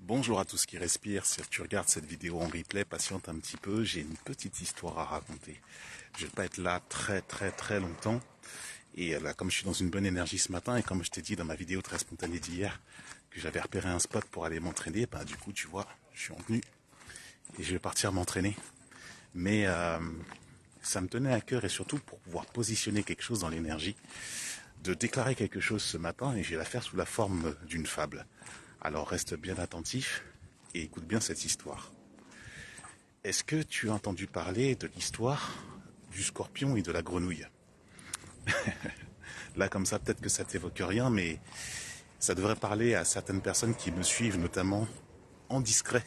Bonjour à tous qui respirent, si tu regardes cette vidéo en replay, patiente un petit peu, j'ai une petite histoire à raconter. Je vais pas être là très longtemps. Et là, comme je suis dans une bonne énergie ce matin, et comme je t'ai dit dans ma vidéo très spontanée d'hier, que j'avais repéré un spot pour aller m'entraîner, bah du coup tu vois, je suis en tenue et je vais partir m'entraîner. Mais ça me tenait à cœur et surtout pour pouvoir positionner quelque chose dans l'énergie, de déclarer quelque chose ce matin et je vais la faire sous la forme d'une fable. Alors reste bien attentif et écoute bien cette histoire. Est-ce que tu as entendu parler de l'histoire du scorpion et de la grenouille? Là comme ça peut-être que ça t'évoque rien, mais ça devrait parler à certaines personnes qui me suivent notamment en discret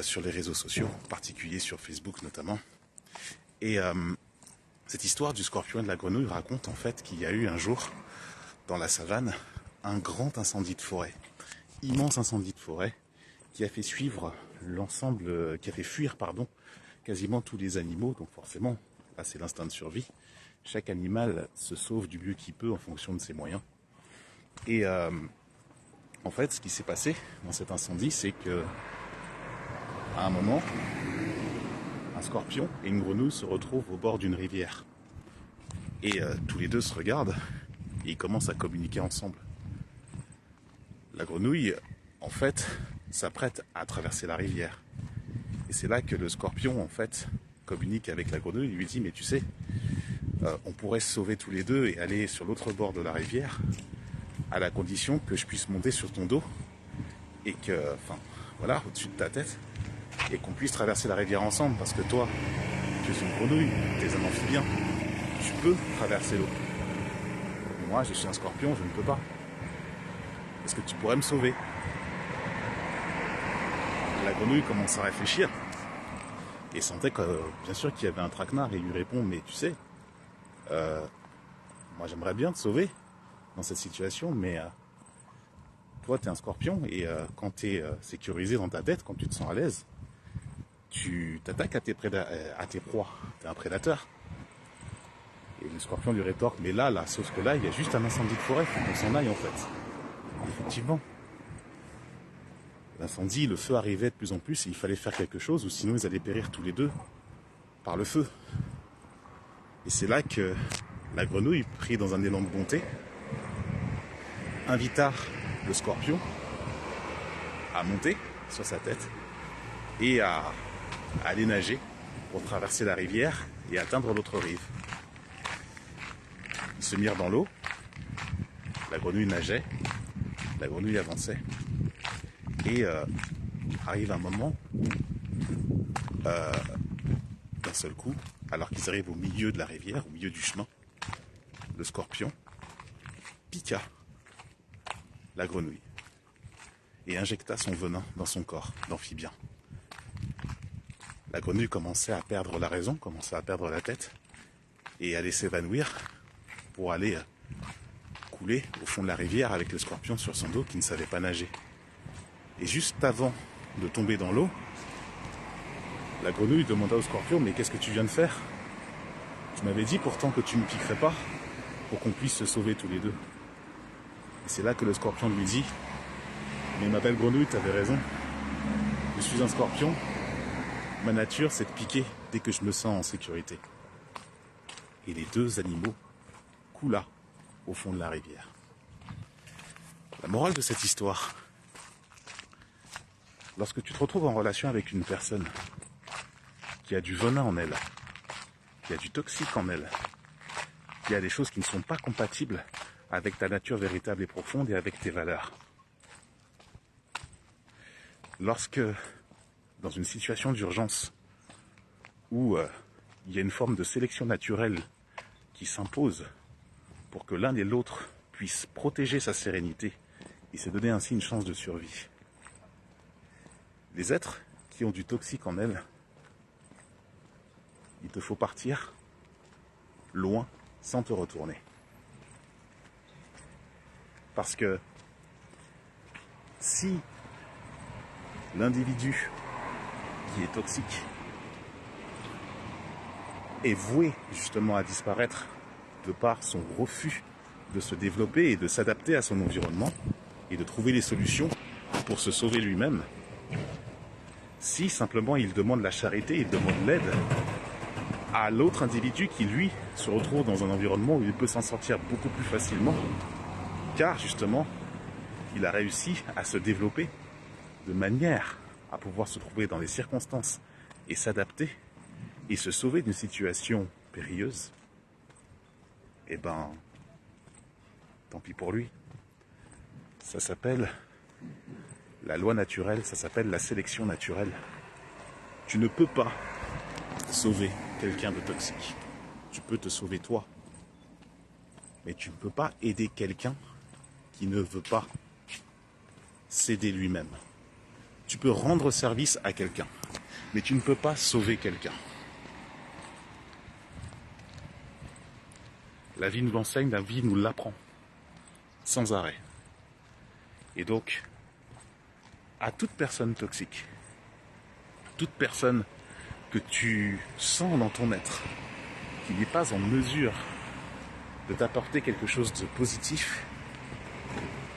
sur les réseaux sociaux, en particulier sur Facebook notamment. Et cette histoire du scorpion et de la grenouille raconte en fait qu'il y a eu un jour dans la savane un grand incendie de forêt. Immense incendie de forêt qui a fait fuir quasiment tous les animaux. Donc forcément, là c'est l'instinct de survie. Chaque animal se sauve du mieux qu'il peut en fonction de ses moyens. Et en fait, ce qui s'est passé dans cet incendie, c'est que à un moment, un scorpion et une grenouille se retrouvent au bord d'une rivière. Et tous les deux se regardent et ils commencent à communiquer ensemble. La grenouille, en fait, s'apprête à traverser la rivière. Et c'est là que le scorpion, en fait, communique avec la grenouille. Il lui dit, mais tu sais, on pourrait se sauver tous les deux et aller sur l'autre bord de la rivière, à la condition que je puisse monter sur ton dos et que, voilà, au-dessus de ta tête, et qu'on puisse traverser la rivière ensemble. Parce que toi, tu es une grenouille, tu es un amphibien, tu peux traverser l'eau. Moi, je suis un scorpion, je ne peux pas. Est-ce que tu pourrais me sauver? La grenouille commence à réfléchir et sentait que, bien sûr, qu'il y avait un traquenard et lui répond, mais tu sais, moi j'aimerais bien te sauver dans cette situation, mais toi tu es un scorpion et quand tu es sécurisé dans ta tête, quand tu te sens à l'aise, tu t'attaques à tes proies, tu es un prédateur. Et le scorpion lui rétorque, mais là, sauf que là, il y a juste un incendie de forêt, il faut qu'on s'en aille en fait. Effectivement. L'incendie, le feu arrivait de plus en plus et il fallait faire quelque chose ou sinon ils allaient périr tous les deux par le feu. Et c'est là que la grenouille, prise dans un élan de bonté, invita le scorpion à monter sur sa tête et à aller nager pour traverser la rivière et atteindre l'autre rive. Ils se mirent dans l'eau, la grenouille nageait, la grenouille avançait. Et arrive un moment où, d'un seul coup, alors qu'ils arrivent au milieu de la rivière, au milieu du chemin, le scorpion piqua la grenouille et injecta son venin dans son corps d'amphibien. La grenouille commençait à perdre la raison, commençait à perdre la tête et allait s'évanouir pour aller couler au fond de la rivière avec le scorpion sur son dos qui ne savait pas nager. Et juste avant de tomber dans l'eau, la grenouille demanda au scorpion, mais qu'est-ce que tu viens de faire? Tu m'avais dit pourtant que tu ne me piquerais pas pour qu'on puisse se sauver tous les deux. Et c'est là que le scorpion lui dit, mais ma belle grenouille, tu avais raison. Je suis un scorpion, ma nature c'est de piquer dès que je me sens en sécurité. Et les deux animaux coula au fond de la rivière. La morale de cette histoire, lorsque tu te retrouves en relation avec une personne qui a du venin en elle, qui a du toxique en elle, qui a des choses qui ne sont pas compatibles avec ta nature véritable et profonde et avec tes valeurs. Lorsque, dans une situation d'urgence, où il y a une forme de sélection naturelle qui s'impose pour que l'un et l'autre puissent protéger sa sérénité et se donner ainsi une chance de survie, les êtres qui ont du toxique en elles, il te faut partir loin sans te retourner. Parce que si l'individu qui est toxique est voué justement à disparaître de par son refus de se développer et de s'adapter à son environnement et de trouver les solutions pour se sauver lui-même, si simplement il demande la charité, il demande l'aide à l'autre individu qui, lui, se retrouve dans un environnement où il peut s'en sortir beaucoup plus facilement, car justement, il a réussi à se développer de manière à pouvoir se trouver dans les circonstances et s'adapter et se sauver d'une situation périlleuse, eh ben, tant pis pour lui. Ça s'appelle la loi naturelle, ça s'appelle la sélection naturelle. Tu ne peux pas sauver quelqu'un de toxique. Tu peux te sauver toi. Mais tu ne peux pas aider quelqu'un qui ne veut pas s'aider lui-même. Tu peux rendre service à quelqu'un, mais tu ne peux pas sauver quelqu'un. La vie nous l'enseigne, la vie nous l'apprend, sans arrêt. Et donc, à toute personne toxique, toute personne que tu sens dans ton être, qui n'est pas en mesure de t'apporter quelque chose de positif,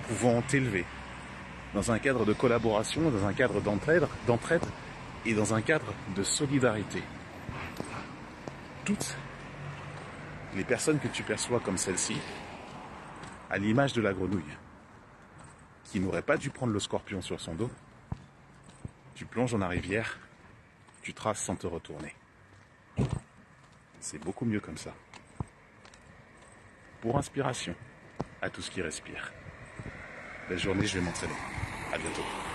pouvant t'élever, dans un cadre de collaboration, dans un cadre d'entraide et dans un cadre de solidarité. Toutes les personnes que tu perçois comme celle-ci, à l'image de la grenouille, qui n'aurait pas dû prendre le scorpion sur son dos, tu plonges dans la rivière, tu traces sans te retourner. C'est beaucoup mieux comme ça. Pour inspiration à tout ce qui respire. Belle journée, je vais m'entraîner. À bientôt.